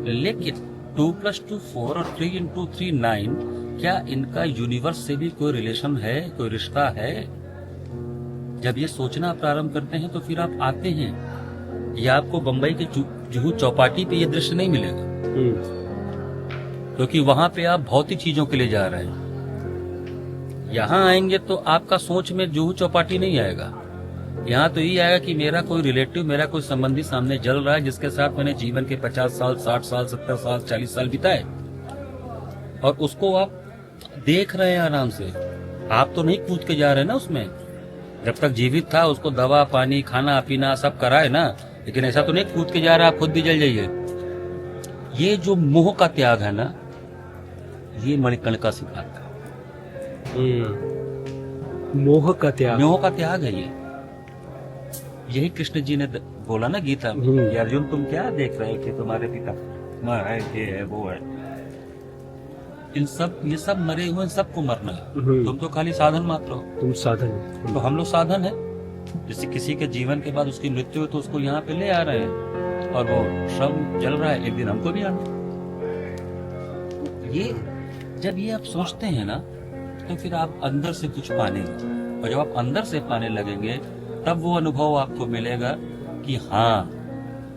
लेकिन 2+2=4 और 3×3 9, क्या इनका यूनिवर्स से भी कोई रिलेशन है, कोई रिश्ता है? जब ये सोचना प्रारंभ करते हैं तो फिर आप आते हैं। या आपको बंबई के जुहू चौपाटी पे ये दृश्य नहीं मिलेगा। क्योंकि वहां पे आप भौतिक चीजों के लिए जा रहे हैं। यहाँ आएंगे तो आपका सोच में जूहू चौपाटी नहीं आएगा। यहाँ तो ये आएगा कि मेरा कोई रिलेटिव, मेरा कोई संबंधी सामने जल रहा है, जिसके साथ मैंने जीवन के 50 साल, 60 साल, 70 साल, 40 साल बिताए, और उसको आप देख रहे हैं आराम से। आप तो नहीं कूद के जा रहे हैं ना उसमें। जब तक जीवित था उसको दवा पानी खाना पीना सब कराए ना, लेकिन ऐसा तो नहीं कूद के जा रहा आप खुद भी जल जाइए। ये जो मोह का त्याग है ना, ये मणिकर्णिका सिखाता है। मोह का त्याग, मोह का त्याग है ये। यही कृष्ण जी ने बोला ना गीता में कि अर्जुन तुम क्या देख रहे थे, तुम्हारे पिता है, ये है, वो है। इन सब, ये सब मरे हुए, सबको मरना है। तुम तो खाली साधन मात्र हो। तुम साधन हो। तो हम लोग साधन है। जैसे किसी के जीवन के बाद उसकी मृत्यु है तो उसको यहाँ पे ले आ रहे हैं, और वो श्रम जल रहा है, एक दिन हमको भी आना। ये जब ये आप सोचते हैं ना, तो फिर आप अंदर से कुछ पानेंगे, और जब आप अंदर से पाने लगेंगे तब वो अनुभव आपको मिलेगा कि हाँ,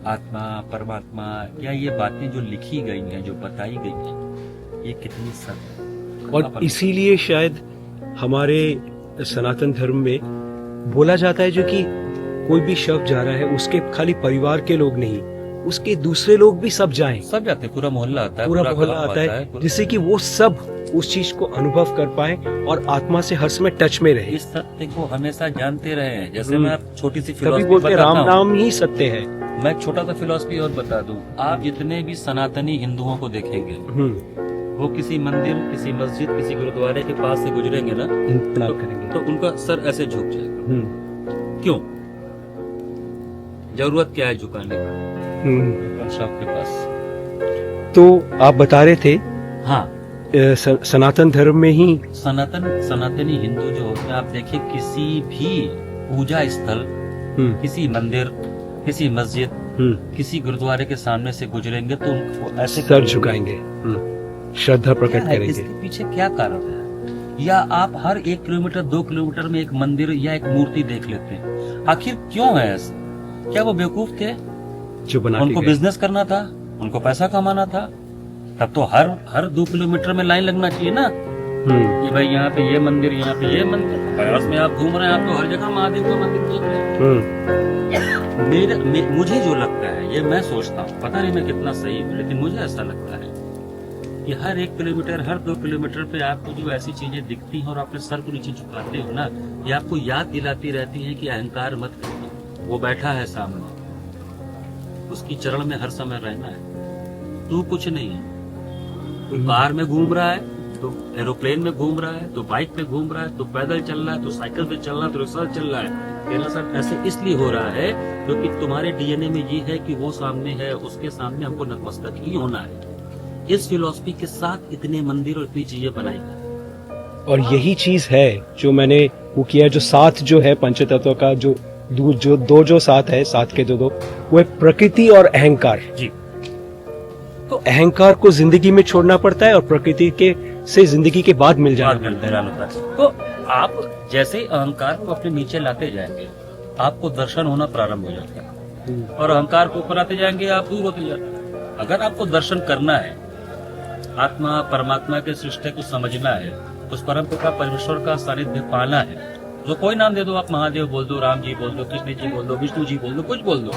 आत्मा, परमात्मा, या ये बातें जो लिखी गई हैं, जो बताई गई हैं, ये कितनी सत्य है। और इसीलिए शायद हमारे सनातन धर्म में बोला जाता है जो कि कोई भी शव जा रहा है, उसके खाली परिवार के लोग नहीं, उसके दूसरे लोग भी सब जाएं। सब जाते हैं, पूरा मोहल्ला आता है, पूरा मोहल्ला आता है, जिससे कि वो सब उस चीज को अनुभव कर पाए और आत्मा से हर समय टच में रहे। इस सत्य को हमेशा जानते रहे। जैसे मैं आप छोटी सी तभी फिलॉसफी बोलते हैं बताता राम हूँ। नाम ही सत्य है। मैं एक छोटा सा फिलॉसफी और बता दूं। आप जितने भी सनातनी हिंदुओं को देखेंगे, वो किसी मंदिर, किसी मस्जिद, किसी गुरुद्वारे के पास से गुजरेंगे ना, प्रणाम करेंगे तो उनका सर ऐसे झुक जाएगा। क्यों? जरूरत क्या है झुकाने का सबके पास? तो आप बता रहे थे हाँ, सनातन धर्म में ही सनातनी हिंदू जो होते हैं, आप देखिए किसी भी पूजा स्थल, किसी मंदिर, किसी मस्जिद, किसी गुरुद्वारे के सामने से गुजरेंगे तो उनको ऐसे सर झुकाएंगे, श्रद्धा प्रकट करेंगे। इसके पीछे क्या कारण है? या आप हर 1 किलोमीटर 2 किलोमीटर में एक मंदिर या एक मूर्ति देख लेते हैं। आखिर क्यों है ऐसा? क्या वो बेवकूफ थे जो बना उनको बिजनेस करना था, उनको पैसा कमाना था? तब तो हर 2 किलोमीटर में लाइन लगना चाहिए ना, कि भाई यहाँ पे ये मंदिर, यहाँ पे ये मंदिर। बनारस में आप घूम रहे हैं, आप तो हर जगह महादेव का मंदिर देख रहे हैं। मुझे जो लगता है, ये मैं सोचता हूँ, पता नहीं मैं कितना सही हूँ, लेकिन मुझे ऐसा लगता है कि हर 1 किलोमीटर, हर 2 किलोमीटर पे आपको जो ऐसी चीजें दिखती हैं और अपने सर को नीचे झुकाते हो ना, ये आपको याद दिलाती रहती है कि अहंकार मत करो। वो बैठा है सामने, उसकी चरण में हर समय रहना है। तू कुछ नहीं है। तो कार में घूम रहा है, तो एरोप्लेन में घूम रहा है, तो बाइक पे घूम रहा है, तो पैदल चल रहा है, तो साइकिल पे चल रहा है, तो रिक्शा चल रहा है। तेरा सब ऐसे इसलिए हो रहा है क्योंकि तुम्हारे डीएनए में ये है कि वो सामने है, उसके सामने हमको नतमस्तक ही होना है। इस फिलॉसफी के साथ इतने मंदिर और इतनी चीजें बनाई गई। और यही चीज है जो मैंने वो किया, जो साथ जो है पंचतत्व का, जो दो साथ है, साथ के दो, वो है प्रकृति और अहंकार जी। तो अहंकार को जिंदगी में छोड़ना पड़ता है और प्रकृति के से जिंदगी के बाद मिल जाना पड़ता है। तो आप जैसे ही अहंकार को अपने नीचे लाते जाएंगे, आपको दर्शन होना प्रारंभ हो जाता है, और अहंकार को ऊपर आते जाएंगे, आप दूर होते जाते हैं। अगर आपको दर्शन करना है, आत्मा परमात्मा के सृष्टि को समझना है, उस परम पिता परमेश्वर का सानिध्य पाना है, तो कोई नाम दे दो, आप महादेव बोल दो, राम जी बोल दो, कृष्ण जी बोल दो, विष्णु जी बोल दो, कुछ बोल दो,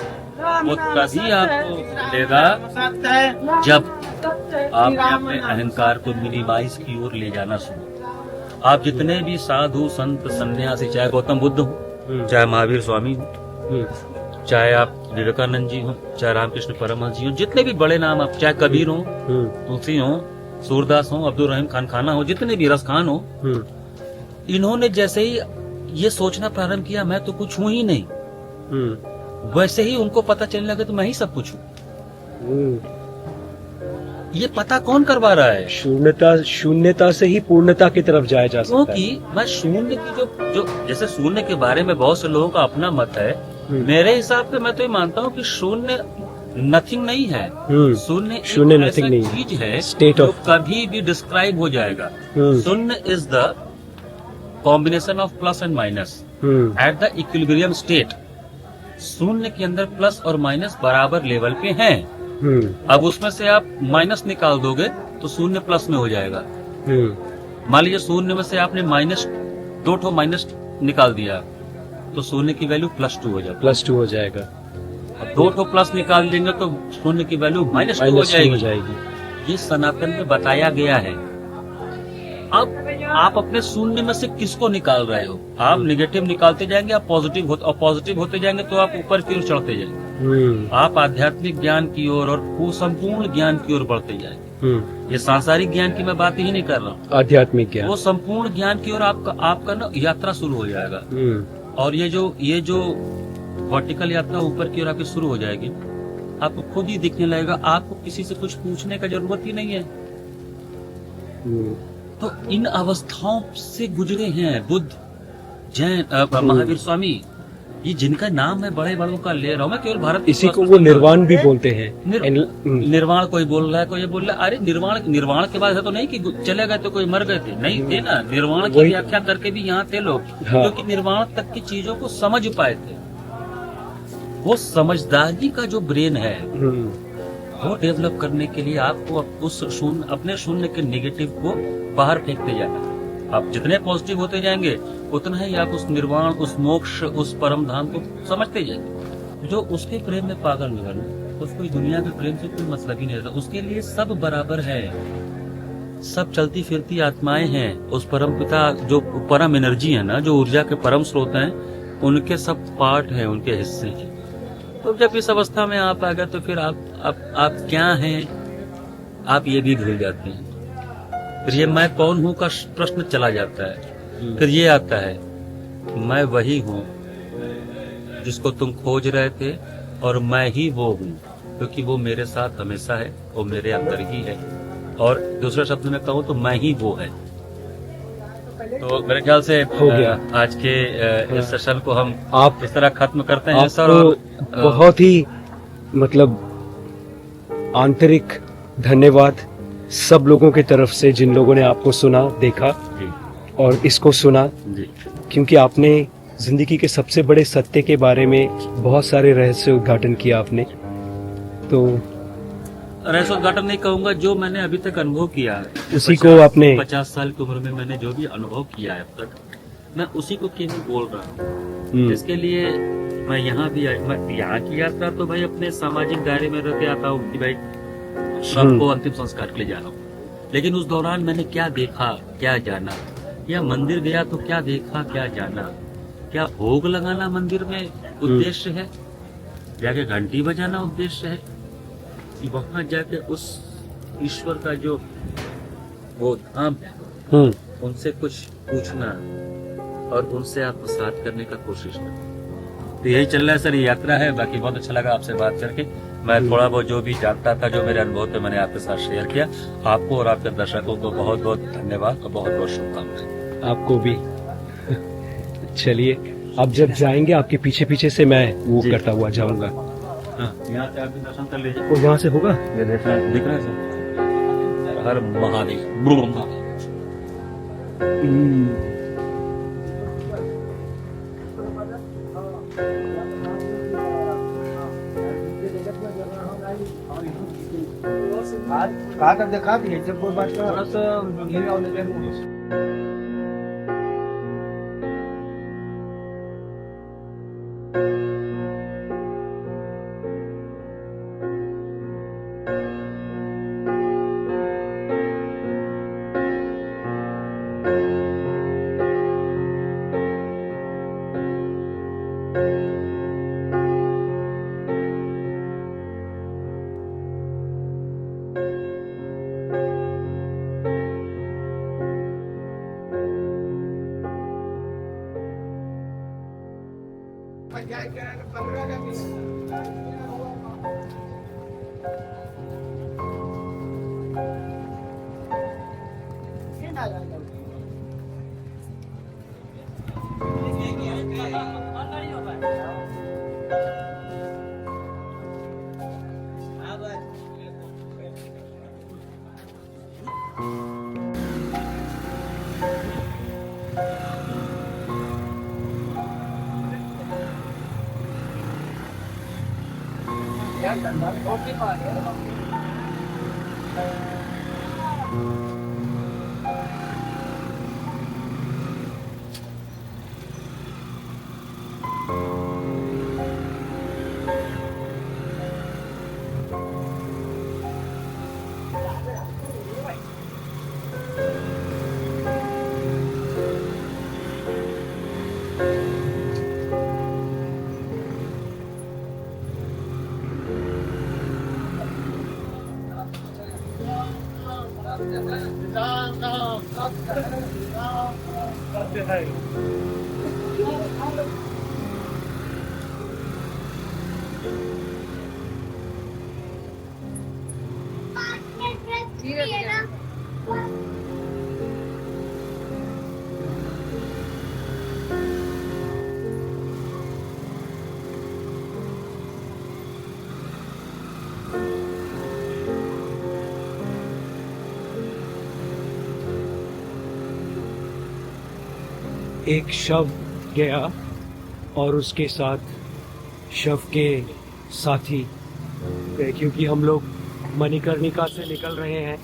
वो तभी आपको मिलेगा जब आप अपने अहंकार को मिनिमाइज की ओर ले जाना शुरू। आप जितने भी साधु संत सन्यासी, चाहे गौतम बुद्ध हो, चाहे महावीर स्वामी हो, चाहे आप विवेकानंद जी हो, चाहे रामकृष्ण परमहंस जी हो, जितने भी बड़े नाम, आप चाहे कबीर हो, तुलसी हो, सूरदास हो, अब्दुल रहीम खान खाना हो, जितने भी रस खान हो, इन्होंने जैसे ही ये सोचना प्रारंभ किया मैं तो कुछ हूं ही नहीं, वैसे ही उनको पता चलने लगा तो मैं ही सब कुछ हूँ। ये पता कौन करवा रहा है? शून्यता से ही पूर्णता की तरफ जाया जा सकता है। क्योंकि मैं शून्य की जो जैसे शून्य के बारे में बहुत से लोगों का अपना मत है, मेरे हिसाब से मैं तो ये मानता हूँ कि शून्य नथिंग नहीं है। शून्य नथिंग नहीं चीज है स्टेट जो ऑफ कभी भी डिस्क्राइब हो जाएगा। शून्य is the combination of plus and minus at the equilibrium state. शून्य के अंदर प्लस और माइनस बराबर लेवल पे हैं। अब उसमें से आप माइनस निकाल दोगे तो शून्य प्लस में हो जाएगा। मान लीजिए शून्य में से आपने दो ठो माइनस निकाल दिया तो शून्य की वैल्यू +2 हो जाएगी। +2 हो जाएगा। दो ठो प्लस निकाल देंगे तो शून्य की वैल्यू -2 हो जाएगी। ये सनातन में बताया गया है। अब आप अपने शून्य में से किसको निकाल रहे हो? आप नेगेटिव निकालते जाएंगे, आप पॉजिटिव होते जाएंगे तो आप ऊपर की ओर चढ़ते जाएंगे। आप आध्यात्मिक ज्ञान की ओर और संपूर्ण ज्ञान की ओर बढ़ते जाएंगे। ये सांसारिक ज्ञान की मैं बात ही नहीं कर रहा हूँ, आध्यात्मिक ज्ञान, वो संपूर्ण ज्ञान की ओर आपका ना यात्रा शुरू हो जाएगा। और ये जो वर्टिकल यात्रा ऊपर की ओर आपकी शुरू हो जाएगी, आपको खुद ही दिखने लगेगा, आपको किसी से कुछ पूछने का जरूरत ही नहीं है। तो इन अवस्थाओं से गुजरे हैं बुद्ध, जैन, महावीर स्वामी, ये जिनका नाम मैं बड़े बड़ों का ले रहा हूँ। मैं केवल भारत, इसी को वो निर्वाण भी बोलते हैं। निर्वाण कोई बोल रहा है, कोई ये बोल रहा है। अरे निर्वाण के बाद तो नहीं कि चले गए तो कोई मर गए थे, नहीं थे ना। निर्वाण की व्याख्या करके भी यहाँ थे लोग, क्योंकि निर्वाण तक की चीजों को समझ पाए थे। वो समझदारी का जो ब्रेन है वो डेवलप करने के लिए आपको अपने शून्य के नेगेटिव को बाहर फेंकते जाना। आप जितने पॉजिटिव होते जाएंगे उतना ही आप उस निर्वाण, उस मोक्ष, उस परम धाम को समझते जाएंगे। जो उसके प्रेम में पागल नहीं, उसको दुनिया के प्रेम से कोई मतलब ही नहीं रहता। उसके लिए सब बराबर है, सब चलती फिरती आत्माएं हैं। उस परम पिता जो परम एनर्जी है ना, जो ऊर्जा के परम स्रोत हैं, उनके सब पार्ट हैं, उनके हिस्से हैं। तो जब इस अवस्था में आप आ गए तो फिर आप क्या हैं, आप ये भी भूल जाते हैं। फिर ये मैं कौन हूँ का प्रश्न चला जाता है। फिर ये आता है, मैं वही हूँ जिसको तुम खोज रहे थे, और मैं ही वो हूँ, क्योंकि वो मेरे साथ हमेशा है, वो मेरे अंदर ही है। और दूसरे शब्द में कहूँ तो मैं ही वो है। तो मेरे ख्याल से हो गया। आज के इस सेशन को हम आप इस तरह खत्म करते हैं सर। आपको और बहुत ही मतलब आंतरिक धन्यवाद सब लोगों की तरफ से, जिन लोगों ने आपको सुना, देखा और इसको सुना, क्योंकि आपने जिंदगी के सबसे बड़े सत्य के बारे में बहुत सारे रहस्य उद्घाटन किया आपने। तो रहस्य उद्घाटन नहीं कहूंगा, जो मैंने अभी तक अनुभव किया है उसी को आपने 50 साल की उम्र में मैंने जो भी अनुभव किया है अब तक, मैं उसी को केवल बोल रहा हूँ। इसके लिए मैं यहाँ भी यहाँ की यात्रा तो भाई अपने सामाजिक दायरे में रह के आता हूँ कि भाई सबको अंतिम संस्कार के लिए जा रहा हूँ। लेकिन उस दौरान मैंने क्या देखा, क्या जाना, या मंदिर गया तो क्या देखा, क्या जाना, क्या भोग लगाना मंदिर में उद्देश्य है, जाके घंटी बजाना उद्देश्य है, कि वहां जाके उस ईश्वर का जो वो धाम है उनसे कुछ पूछना और उनसे आत्मसात करने का कोशिश करना। तो यही चल रहा है सर, ये यात्रा है। बाकी बहुत अच्छा लगा आपसे बात करके। मैं थोड़ा बहुत जो भी जानता था, जो मेरे अनुभव थे, मैंने आपके साथ शेयर किया। आपको और आपके दर्शकों को बहुत बहुत धन्यवाद और बहुत बहुत शुभकामनाएं। आपको भी। चलिए, अब जब जाएंगे आपके पीछे पीछे से मैं वो करता हुआ जाऊंगा। यहाँ से आप भी दर्शन कर लीजिए। वो यहाँ से होगा? ये दिख रहा है सर। हर महादेव। कहा कर दिखा दिए जब कोई बात थोड़ा सा एक शव गया और उसके साथ शव के साथी गए, क्योंकि हम लोग मणिकर्णिका से निकल रहे हैं।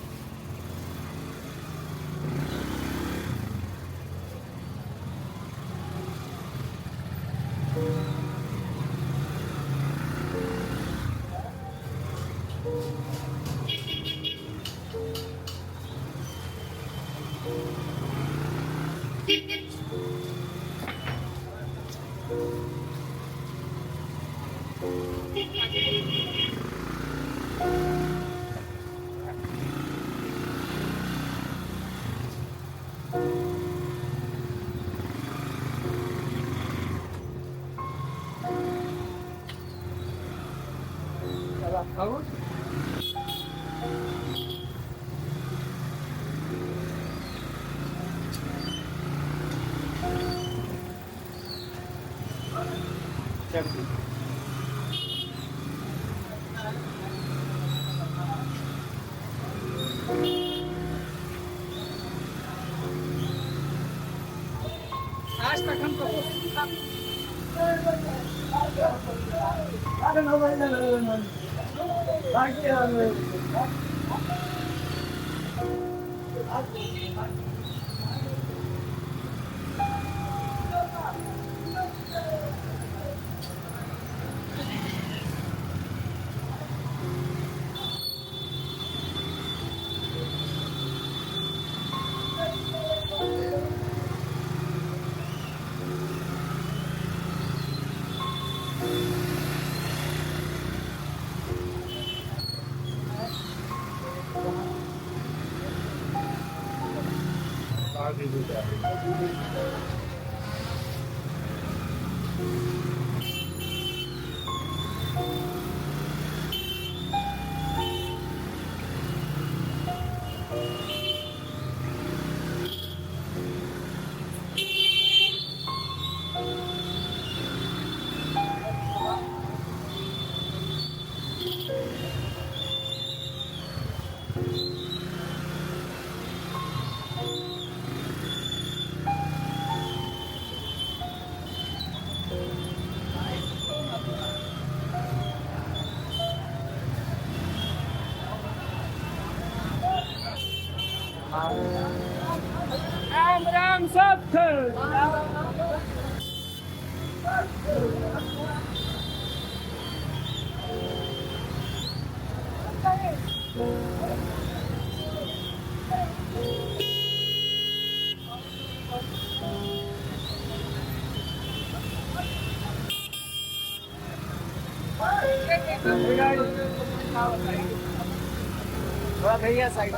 भैया साइड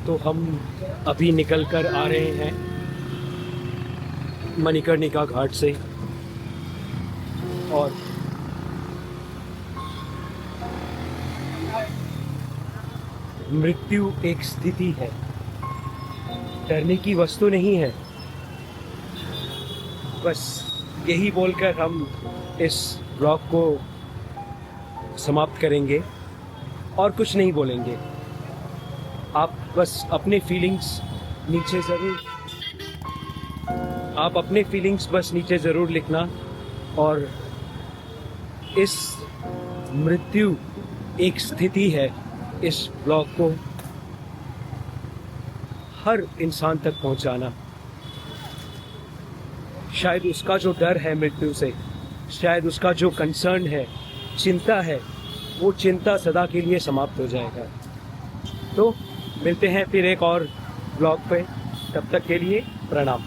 तो हम अभी निकल कर आ रहे हैं मणिकर्णिका घाट से, और मृत्यु एक स्थिति है, डरने की वस्तु नहीं है। बस यही बोलकर हम इस ब्लॉग को समाप्त करेंगे और कुछ नहीं बोलेंगे। आप बस अपने फीलिंग्स नीचे ज़रूर लिखना, और इस मृत्यु एक स्थिति है इस ब्लॉग को हर इंसान तक पहुंचाना। शायद उसका जो डर है मृत्यु से, शायद उसका जो कंसर्न है, चिंता है, वो चिंता सदा के लिए समाप्त हो जाएगा। तो मिलते हैं फिर एक और ब्लॉग पे, तब तक के लिए प्रणाम।